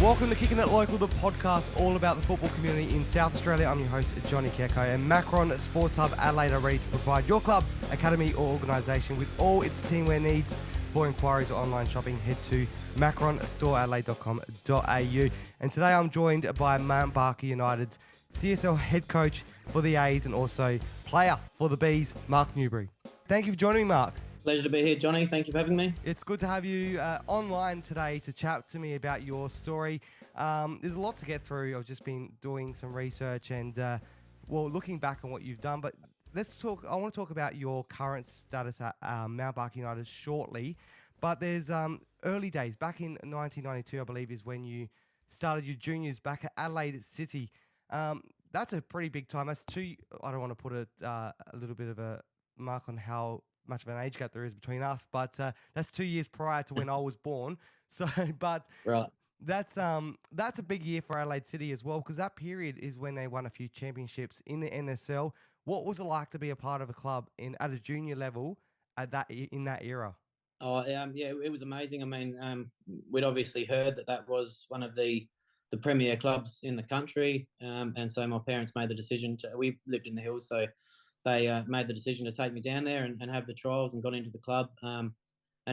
Welcome to Kicking It Local, the podcast all about the football community in South Australia. I'm your host, Johnny Kecko, and Macron Sports Hub Adelaide are ready to provide your club, academy or organisation with all its teamwear needs. For inquiries or online shopping, head to macronstoreadelaide.com.au. And today I'm joined by Mount Barker United's CSL head coach for the A's and also player for the B's, Mark Newbery. Thank you for joining me, Mark. Pleasure to be here, Johnny. Thank you for having me. It's good to have you online today to chat to me about your story. There's a lot to get through. I've just been doing some research and, looking back on what you've done. But I want to talk about your current status at Mount Barker United shortly. But there's early days. Back in 1992, I believe, is when you started your juniors back at Adelaide City. That's a pretty big time. That's I don't want to put a little bit of a mark on how much of an age gap there is between us, but that's 2 years prior to when I was born. So, but Right. that's a big year for Adelaide City as well, because that period is when they won a few championships in the NSL. What was it like to be a part of a club at a junior level in that era? It was amazing. I mean, we'd obviously heard that was one of the premier clubs in the country, and so my parents made the decision we lived in the hills, so they made the decision to take me down there and have the trials and got into the club. And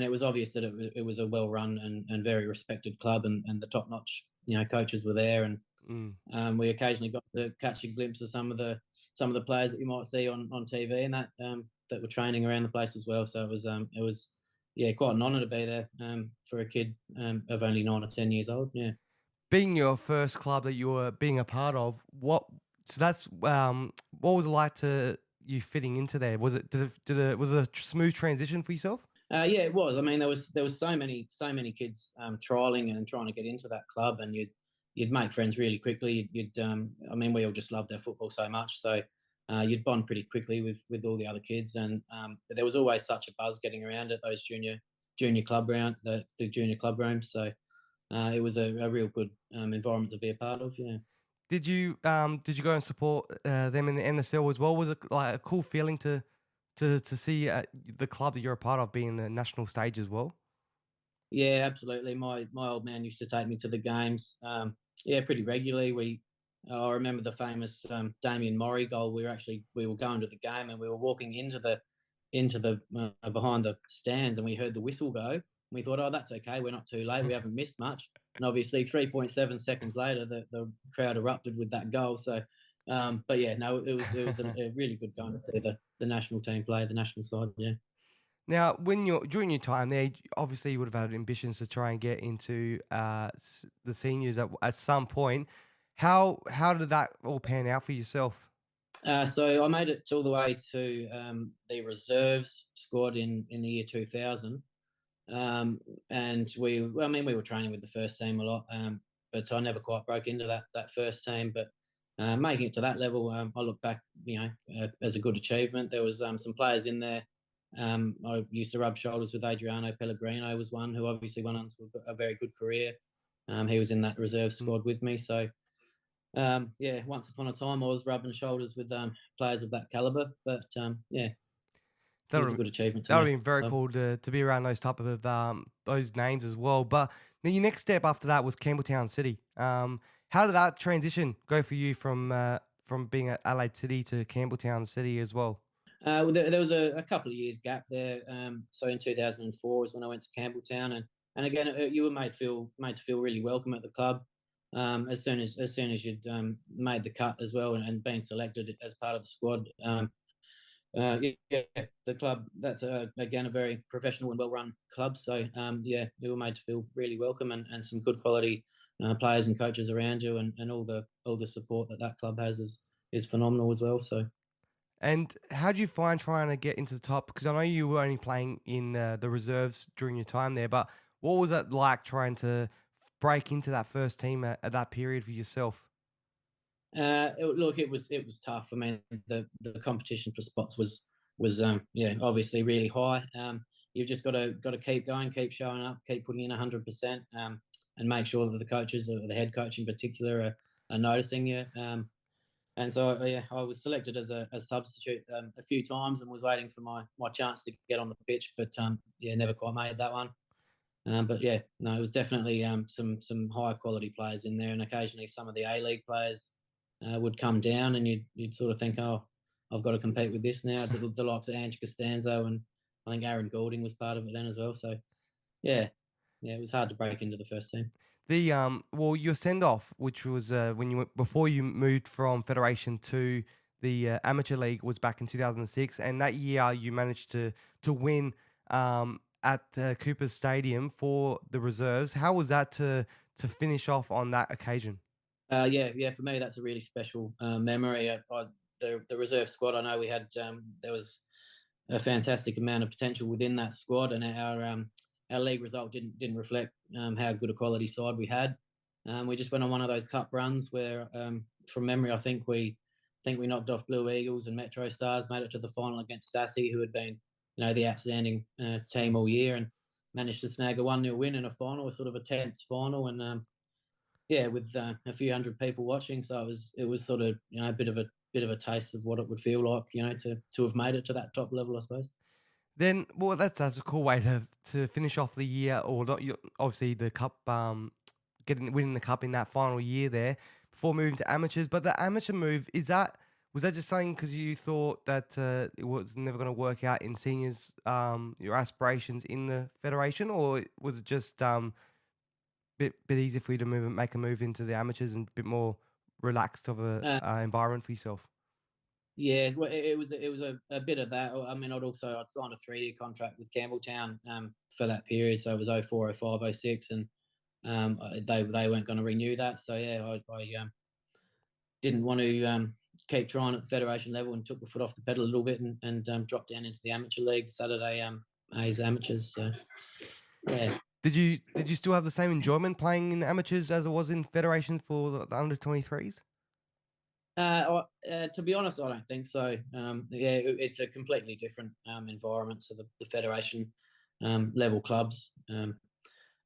it was obvious that it was a well-run and very respected club, and the top-notch coaches were there, and we occasionally got to catch a glimpse of some of the players that you might see on TV and that were training around the place as well. So it was quite an honour to be there for a kid of only 9 or 10 years old. Yeah. Being your first club that you were being a part of, what was it like to you fitting into there? Was it a smooth transition for yourself? Yeah, it was. I mean, there was so many kids trialing and trying to get into that club, and you'd make friends really quickly. We all just loved our football so much, so you'd bond pretty quickly with all the other kids, and there was always such a buzz getting around at those junior club round, the junior club rooms. So it was a real good environment to be a part of. Yeah. Did you go and support them in the NSL as well? Was it like a cool feeling to see the club that you're a part of be in the national stage as well? Yeah, absolutely. My old man used to take me to the games. Pretty regularly. I remember the famous Damien Morrie goal. We were going to the game and we were walking into the behind the stands, and we heard the whistle go. We thought, oh, that's okay. We're not too late. We haven't missed much. And obviously, 3.7 seconds later, the crowd erupted with that goal. So, it was a really good game to see the national team play, the national side. Yeah. Now, during your time there, obviously you would have had ambitions to try and get into the seniors at some point. How did that all pan out for yourself? So I made it all the way to the reserves squad in the year 2000. And we were training with the first team a lot, but I never quite broke into that first team. But making it to that level, I look back, as a good achievement. There was some players in there. I used to rub shoulders with Adriano Pellegrino, was one who obviously went on to a very good career. He was in that reserve squad with me. So, once upon a time, I was rubbing shoulders with players of that calibre. But, it was a good achievement. That would have been very cool to be around those type of those names as well. But then your next step after that was Campbelltown City. How did that transition go for you from being at Adelaide City to Campbelltown City as well? There was a couple of years gap there. So in 2004 was when I went to Campbelltown, and again you were made to feel really welcome at the club. As soon as you'd made the cut as well and been selected as part of the squad. The club, that's again a very professional and well-run club. So you were made to feel really welcome, and some good quality players and coaches around you, and all the support that club has is phenomenal as well. So. And how do you find trying to get into the top? Because I know you were only playing in the reserves during your time there, but what was it like trying to break into that first team at that period for yourself? It was tough. I mean, the competition for spots was obviously really high. You've just got to keep going, keep showing up, keep putting in 100%, and make sure that the coaches, or the head coach in particular, are noticing you. And so, I was selected as a substitute a few times and was waiting for my chance to get on the pitch, but never quite made that one. But yeah, no, it was definitely some high quality players in there, and occasionally some of the A League players would come down, and you'd sort of think, oh, I've got to compete with this now. The likes of Ange Costanzo, and I think Aaron Goulding was part of it then as well. So yeah, yeah, it was hard to break into the first team. The well, your send off, which was when you before you moved from Federation to the amateur league, was back in 2006, and that year you managed to win at Cooper's Stadium for the reserves. How was that to finish off on that occasion? Yeah, yeah. For me, that's a really special memory. The reserve squad. I know we had there was a fantastic amount of potential within that squad, and our league result didn't reflect how good a quality side we had. We just went on one of those cup runs where, from memory, I think we knocked off Blue Eagles and Metro Stars, made it to the final against Sassy, who had been the outstanding team all year, and managed to snag a 1-0 win in a final, a sort of a tense final, and yeah, with a few hundred people watching, so it was sort of a bit of a taste of what it would feel like, to have made it to that top level, I suppose. Then, well, that's a cool way to finish off the year, or not. Obviously, the cup, getting winning the cup in that final year there before moving to amateurs. But the amateur move, is that was that just something because you thought that it was never going to work out in seniors, your aspirations in the federation, or was it just bit easier for you to make a move into the amateurs and a bit more relaxed of a Uh, environment for yourself? yeah, well, it was a bit of that. I mean, I'd signed a 3-year contract with Campbelltown for that period, so it was 04, 05, 06, and they weren't going to renew that. So yeah, I didn't want to keep trying at the federation level, and took the foot off the pedal a little bit, and dropped down into the amateur league, Saturday A's amateurs. So yeah. Did you still have the same enjoyment playing in amateurs as it was in federation for the under 23s? To be honest, I don't think so. Yeah, it's a completely different environment to the federation level clubs.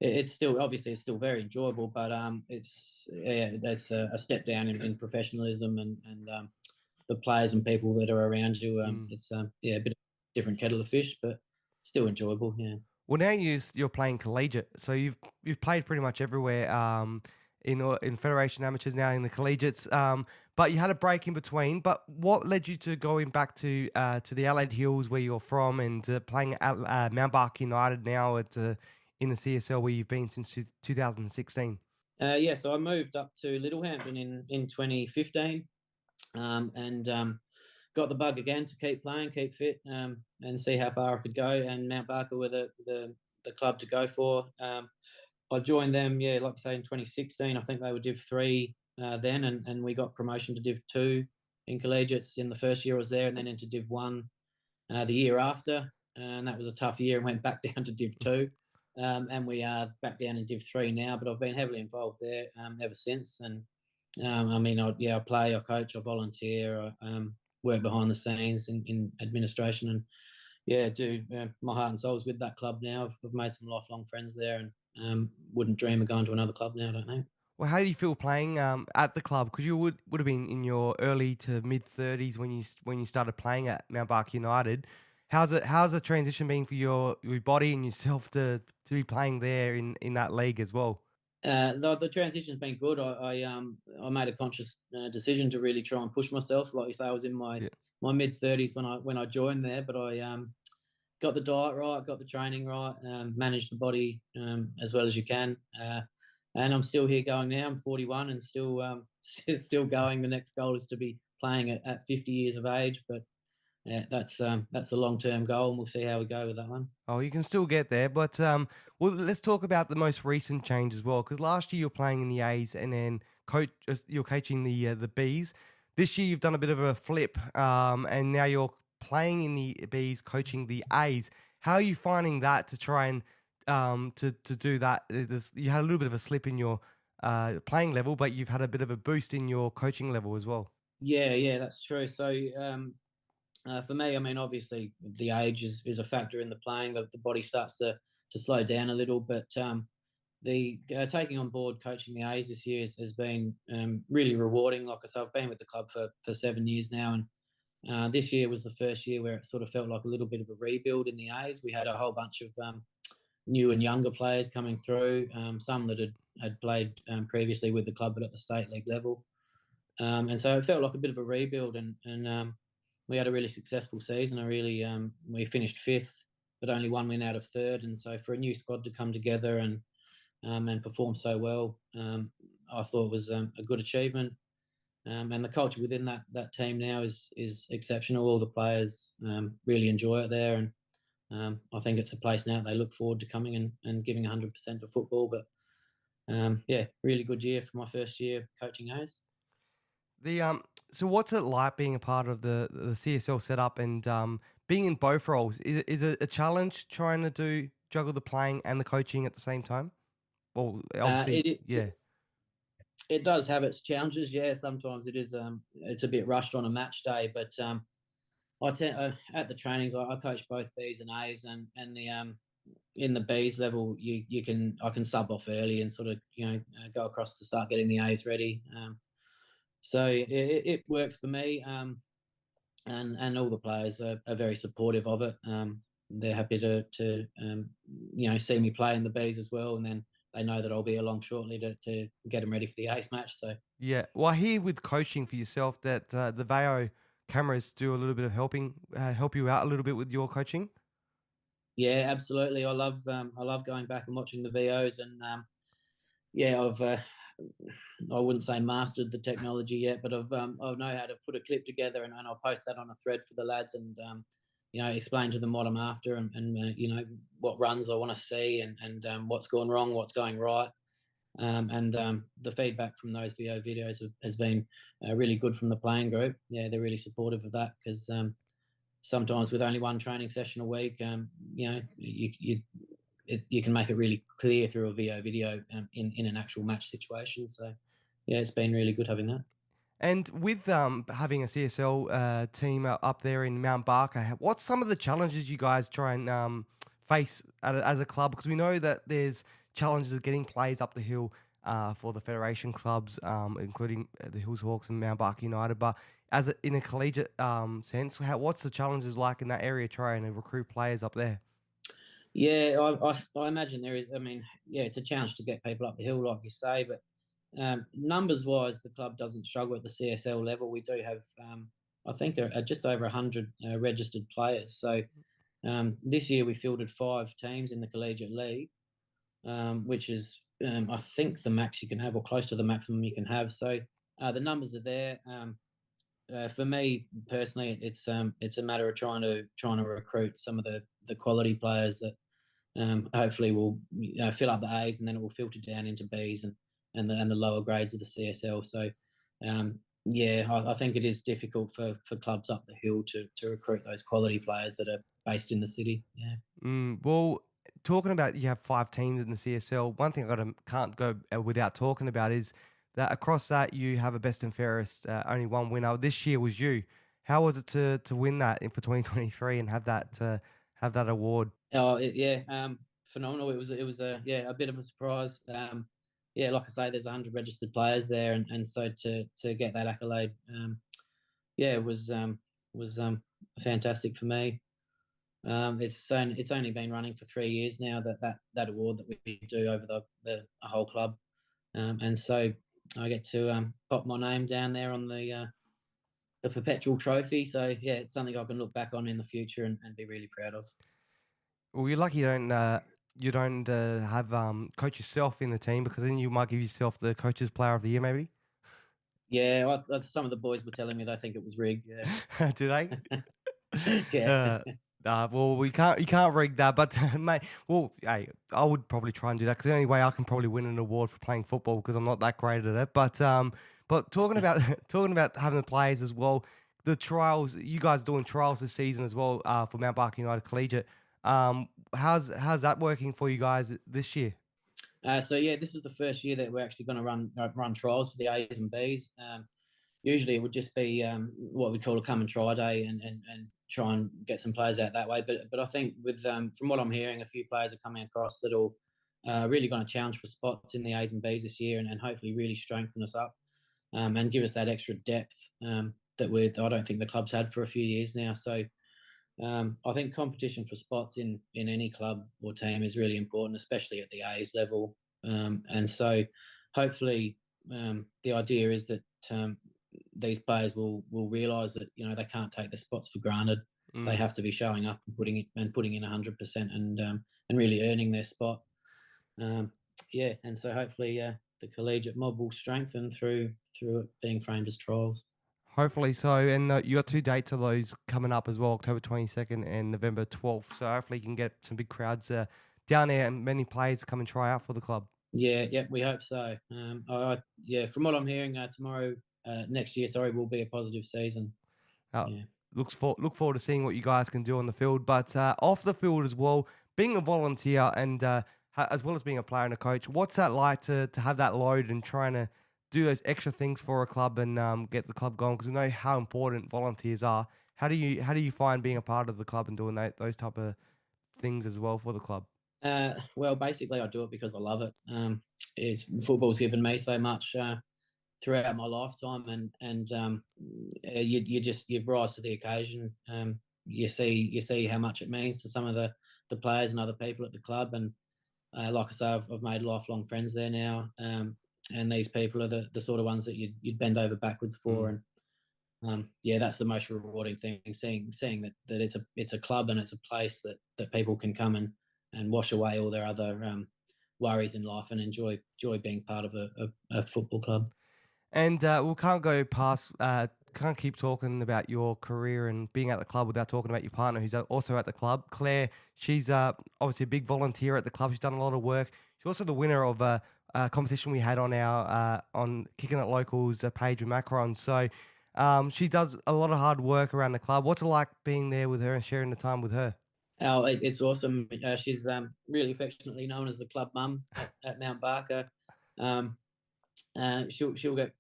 It's still obviously it's still very enjoyable, but it's a step down in professionalism, and the players and people that are around you. Mm. It's yeah, a bit of a different kettle of fish, but still enjoyable. Yeah. Well, now you're playing collegiate, so you've played pretty much everywhere in federation amateurs now in the collegiates. But you had a break in between. But what led you to going back to the Adelaide Hills where you're from and playing at Mount Barker United now at in the CSL where you've been since 2016? Yeah, so I moved up to Littlehampton in 2015, and got the bug again to keep playing, keep fit, and see how far I could go. And Mount Barker were the club to go for. I joined them, yeah, like I say, in 2016. I think they were Div 3 then, and we got promotion to Div 2 in collegiates in the first year I was there, and then into Div 1 the year after. And that was a tough year, and went back down to Div 2. And we are back down in Div 3 now, but I've been heavily involved there ever since. And I mean, I play, I coach, I volunteer, I work behind the scenes in administration, and yeah, do my heart and soul is with that club now. I've made some lifelong friends there, and wouldn't dream of going to another club now. I don't think. Well, how do you feel playing at the club? Because you would have been in your early to mid 30s when you started playing at Mount Barker United. How's the transition been for your body and yourself to be playing there in that league as well? The transition's been good. I made a conscious decision to really try and push myself. Like you say, I was in Yeah. my mid 30s when I joined there, but I got the diet right, got the training right, managed the body as well as you can. And I'm still here going now. I'm 41 and still still going. The next goal is to be playing at 50 years of age, but yeah, that's a long term goal, and we'll see how we go with that one. Oh, you can still get there, but well, let's talk about the most recent change as well. Because last year you're playing in the A's, and then you're coaching the Bs. This year you've done a bit of a flip, and now you're playing in the Bs, coaching the A's. How are you finding that to try and to do that? You had a little bit of a slip in your playing level, but you've had a bit of a boost in your coaching level as well. Yeah, yeah, that's true. So for me, I mean, obviously the age is a factor in the playing. The body starts to slow down a little, but the taking on board coaching the A's this year has been really rewarding. Like I said, I've been with the club for 7 years now, and this year was the first year where it sort of felt like a little bit of a rebuild in the A's. We had a whole bunch of new and younger players coming through, some that had played previously with the club but at the state league level. And so it felt like a bit of a rebuild, and we had a really successful season. We finished fifth, but only one win out of third. And so for a new squad to come together and perform so well, I thought was a good achievement. And the culture within that team now is exceptional. All the players really enjoy it there, and I think it's a place now they look forward to coming and giving 100% of football. But yeah, really good year for my first year coaching Hayes. The so what's it like being a part of the CSL setup and being in both roles? Is it a challenge trying to juggle the playing and the coaching at the same time? Well, obviously, It yeah. it does have its challenges. Yeah, sometimes it's a bit rushed on a match day, but I tend at the trainings I coach both Bs and As, and the in the Bs level I can sub off early and sort of go across to start getting the As ready. So it works for me, and all the players are very supportive of it. They're happy to see me play in the Bs as well, and then they know that I'll be along shortly to get them ready for the Ace match. So Yeah. Well, I hear with coaching for yourself that the VAO cameras do a little bit of help you out a little bit with your coaching. yeah, absolutely. I love going back and watching the VOs, and yeah, I wouldn't say mastered the technology yet, but I know how to put a clip together, and I'll post that on a thread for the lads, and explain to them what I'm after, and what runs I want to see, and what's gone wrong, what's going right. And the feedback from those VO videos has been really good from the playing group. Yeah, they're really supportive of that because sometimes with only one training session a week, you can make it really clear through a VO video in an actual match situation. So yeah, it's been really good having that. And with having a CSL team up there in Mount Barker, what's some of the challenges you guys try and face as a club? Because we know that there's challenges of getting players up the hill for the federation clubs, including the Hills Hawks and Mount Barker United. But in a collegiate sense, what's the challenges like in that area trying to recruit players up there? Yeah, I imagine there is. I mean, yeah, it's a challenge to get people up the hill, like you say, but numbers wise, the club doesn't struggle at the CSL level. We do have, I think, just over 100 registered players. So this year we fielded 5 teams in the Collegiate League, which is, I think, the max you can have, or close to the maximum you can have. So the numbers are there. For me personally, it's a matter of trying to recruit some of the quality players that hopefully will fill up the A's, and then it will filter down into B's and the lower grades of the CSL. So yeah, I think it is difficult for clubs up the hill to recruit those quality players that are based in the city. Yeah. Well, talking about you have 5 teams in the CSL. One thing can't go without talking about is that across that you have a best and fairest, only one winner. This year was you. How was it to win that for 2023 and have that award? Oh yeah, phenomenal. It was a bit of a surprise. Yeah, like I say, there's 100 registered players there, and so to get that accolade, yeah, was fantastic for me. It's only been running for 3 years now, that award that we do over the whole club, and so I get to pop my name down there on the perpetual trophy. So yeah, it's something I can look back on in the future and be really proud of. Well, you're lucky you don't have coach yourself in the team because then you might give yourself the coach's player of the year, maybe. Yeah, some of the boys were telling me they think it was rigged. Yeah, Do they? yeah, Uh, well, you can't rig that, but mate, well, hey, I would probably try and do that because the only way I can probably win an award for playing football because I'm not that great at it. But talking about talking about having the players as well, the trials, you guys are doing trials this season as well for Mount Barker United Collegiate. How's that working for you guys this year? so yeah, this is the first year that we're actually going to run trials for the A's and B's. Usually it would just be what we call a come and try day, and try and get some players out that way. But I think with from what I'm hearing, a few players are coming across that'll really going to challenge for spots in the A's and B's this year, and hopefully really strengthen us up, and give us that extra depth that I don't think the club's had for a few years now. So I think competition for spots in any club or team is really important, especially at the A's level. And so, hopefully, the idea is that these players will realise that they can't take their spots for granted. They Mm. have to be showing up and putting in 100% and really earning their spot. Um, yeah, and so hopefully the collegiate mob will strengthen through it being framed as trials. Hopefully so. And you got 2 dates of those coming up as well, October 22nd and November 12th. So hopefully you can get some big crowds down there and many players to come and try out for the club. Yeah, yeah, we hope so. Yeah, from what I'm hearing, tomorrow, next year, sorry, will be a positive season. Uh, Yeah. look forward to seeing what you guys can do on the field, but off the field as well. Being a volunteer and as well as being a player and a coach, what's that like to have that load and trying to do those extra things for a club and get the club going? Because we know how important volunteers are. How do you find being a part of the club and doing those type of things as well for the club? Well, basically, I do it because I love it. It's football's given me so much throughout my lifetime, and you rise to the occasion. You see how much it means to some of the players and other people at the club, and like I say, I've made lifelong friends there now. And these people are the sort of ones that you'd bend over backwards for, Mm. and yeah, that's the most rewarding thing. Seeing that it's a club and it's a place that people can come and wash away all their other worries in life and enjoy being part of a football club. And we can't go past, can't keep talking about your career and being at the club without talking about your partner, who's also at the club. Claire, she's obviously a big volunteer at the club. She's done a lot of work. She's also the winner of a competition we had on our on Kicking It Locals page with Macron. So she does a lot of hard work around the club. What's it like being there with her and sharing the time with her? Oh, it's awesome. She's really affectionately known as the club mum at Mount Barker. Um, she'll get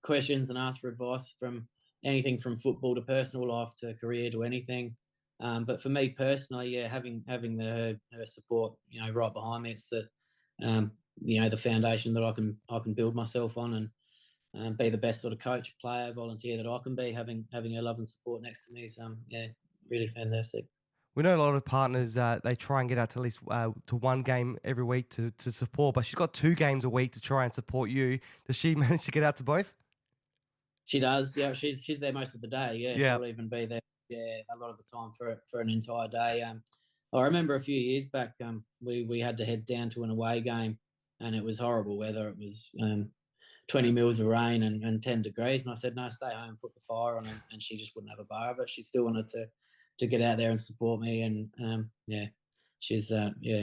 questions and ask for advice from anything from football to personal life to career to anything. But for me personally, yeah, having her support, right behind me, it's that um, the foundation that I can build myself on and be the best sort of coach, player, volunteer that I can be. Having her love and support next to me is yeah, really fantastic. We know a lot of partners, they try and get out to at least to one game every week to support, but she's got 2 games a week to try and support you. Does she manage to get out to both? She does. Yeah, she's there most of the day. Yeah, Yeah. she'll even be there. Yeah, a lot of the time for an entire day. I remember a few years back, we had to head down to an away game, and it was horrible weather. It was 20 mils of rain and 10 degrees, and I said, no, stay home, put the fire on, and she just wouldn't have a bar of it. She still wanted to get out there and support me, and yeah, she's yeah,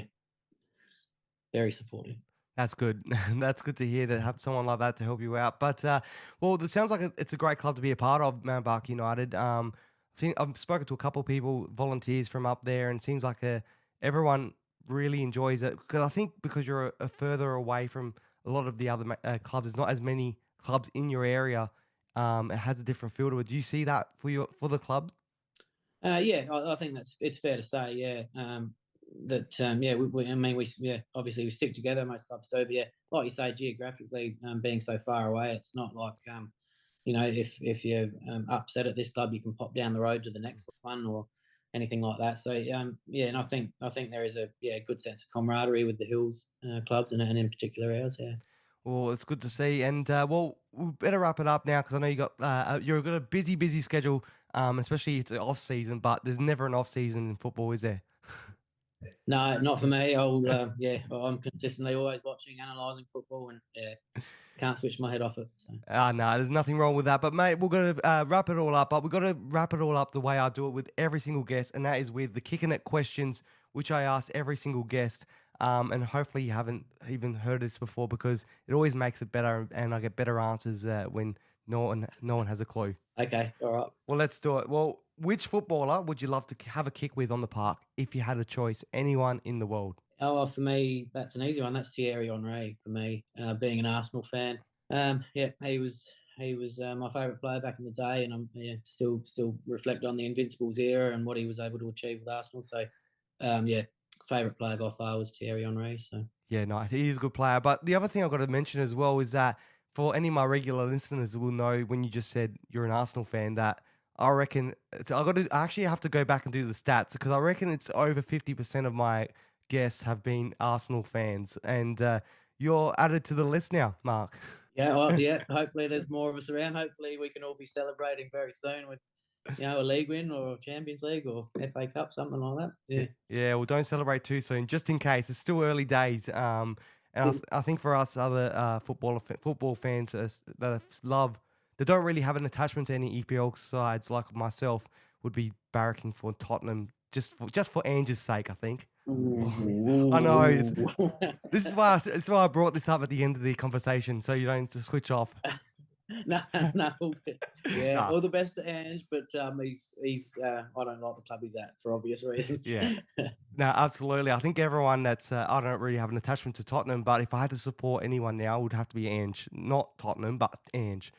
very supportive. That's good. That's good to hear that have someone like that to help you out. But well, it sounds like it's a great club to be a part of, Mount Barker United. I've spoken to a couple of people, volunteers from up there, and it seems like everyone really enjoys it. Because I think because you're further away from a lot of the other clubs, there's not as many clubs in your area. It has a different feel to it. Do you see that for the club? Yeah, I think it's fair to say. Yeah, that yeah, I mean, yeah, obviously we stick together. Most clubs do, but yeah, like you say, geographically, being so far away, it's not like if you're upset at this club, you can pop down the road to the next one or anything like that. So yeah, and I think there is a good sense of camaraderie with the Hills clubs and in particular ours. Yeah. Well, it's good to see. And well, we better wrap it up now because I know you've got a busy schedule. Especially it's off season, but there's never an off season in football, is there? No, not for me. I'm consistently always watching, analysing football, and yeah, can't switch my head off it. So. No, there's nothing wrong with that. But mate, we're gonna wrap it all up. But we've got to wrap it all up the way I do it with every single guest, and that is with the kicking it questions, which I ask every single guest. And hopefully you haven't even heard this before because it always makes it better, and I get better answers when no one has a clue. Okay, all right. Well, let's do it. Well, which footballer would you love to have a kick with on the park if you had a choice? Anyone in the world? Oh, well, for me, that's an easy one. That's Thierry Henry for me, being an Arsenal fan. Yeah, he was my favourite player back in the day, and I'm still reflect on the Invincibles era and what he was able to achieve with Arsenal. So, yeah, favourite player by far was Thierry Henry. So. Yeah, no, he is a good player. But the other thing I've got to mention as well is that for any of my regular listeners will know when you just said you're an Arsenal fan that I reckon I actually have to go back and do the stats because I reckon it's over 50% of my guests have been Arsenal fans, and you're added to the list now, Mark. Yeah, well, yeah. Hopefully, there's more of us around. Hopefully, we can all be celebrating very soon with, a league win or Champions League or FA Cup, something like that. Yeah. Yeah, well, don't celebrate too soon, just in case. It's still early days. And I think for us other football fans that don't really have an attachment to any EPL sides like myself, would be barracking for Tottenham just for Ange's sake, I think. I know. This is why I brought this up at the end of the conversation, so you don't just switch off. No, yeah, Nah. all the best to Ange, but he's I don't like the club he's at for obvious reasons. Yeah. No, absolutely. I think everyone that's I don't really have an attachment to Tottenham, but if I had to support anyone now, it would have to be Ange, not Tottenham, but Ange.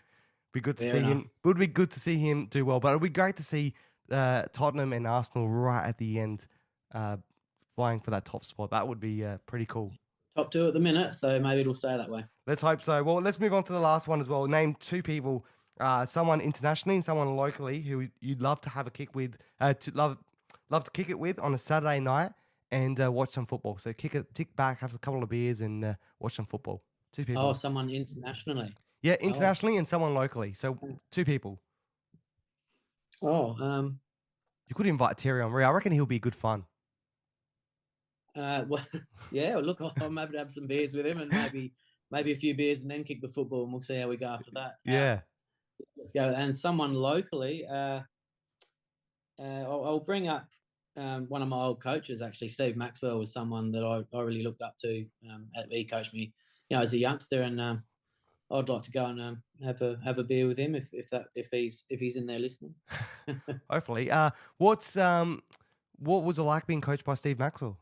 Be good to Fair see enough. him. Would be good to see him do well, but it'd be great to see Tottenham and Arsenal right at the end, vying for that top spot. That would be pretty cool. Top two at the minute, so maybe it'll stay that way. Let's hope so. Well, let's move on to the last one as well. Name two people, someone internationally and someone locally who you'd love to have a kick with, love to kick it with on a Saturday night and watch some football. So kick back, have a couple of beers and watch some football. Two people. Oh, someone internationally. Yeah, internationally and someone locally. So two people. Oh, You could invite Terry Henry. I reckon he'll be good fun. well, yeah. Look, I'm happy to have some beers with him, and maybe a few beers, and then kick the football, and we'll see how we go after that. Yeah. Let's go. And someone locally, I'll bring up one of my old coaches. Actually, Steve Maxwell was someone that I really looked up to. He coached me, as a youngster, and I'd like to go and have a beer with him if he's in there listening. Hopefully. What was it like being coached by Steve Maxwell?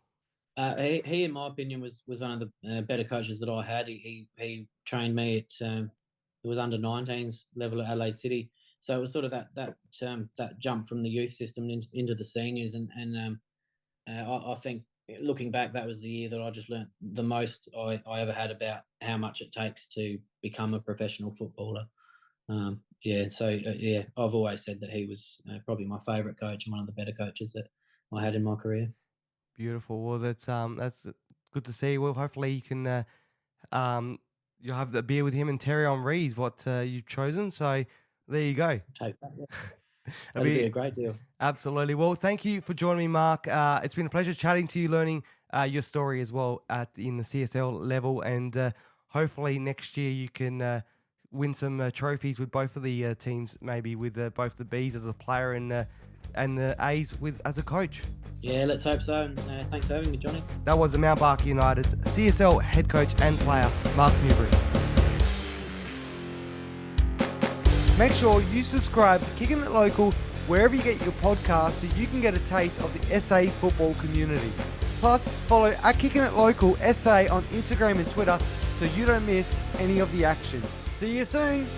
He, in my opinion, was one of the better coaches that I had. He trained me at it was under 19s level at Adelaide City, so it was sort of that jump from the youth system into the seniors, and I think looking back, that was the year that I just learnt the most I ever had about how much it takes to become a professional footballer. I've always said that he was probably my favourite coach and one of the better coaches that I had in my career. Beautiful. Well, that's good to see. Well, hopefully you can you'll have the beer with him and Terry Henry is what you've chosen. So there you go. Take that. Yeah. That'd be a great deal. Absolutely. Well, thank you for joining me, Mark. It's been a pleasure chatting to you, learning your story as well in the CSL level, and hopefully next year you can win some trophies with both of the teams, maybe with both the Bs as a player and the A's as a coach. Yeah, let's hope so. And thanks for having me, Johnny. That was the Mount Barker United's CSL head coach and player, Mark Newbery. Make sure you subscribe to Kicking It Local wherever you get your podcasts so you can get a taste of the SA football community. Plus, follow Kicking It Local SA on Instagram and Twitter so you don't miss any of the action. See you soon!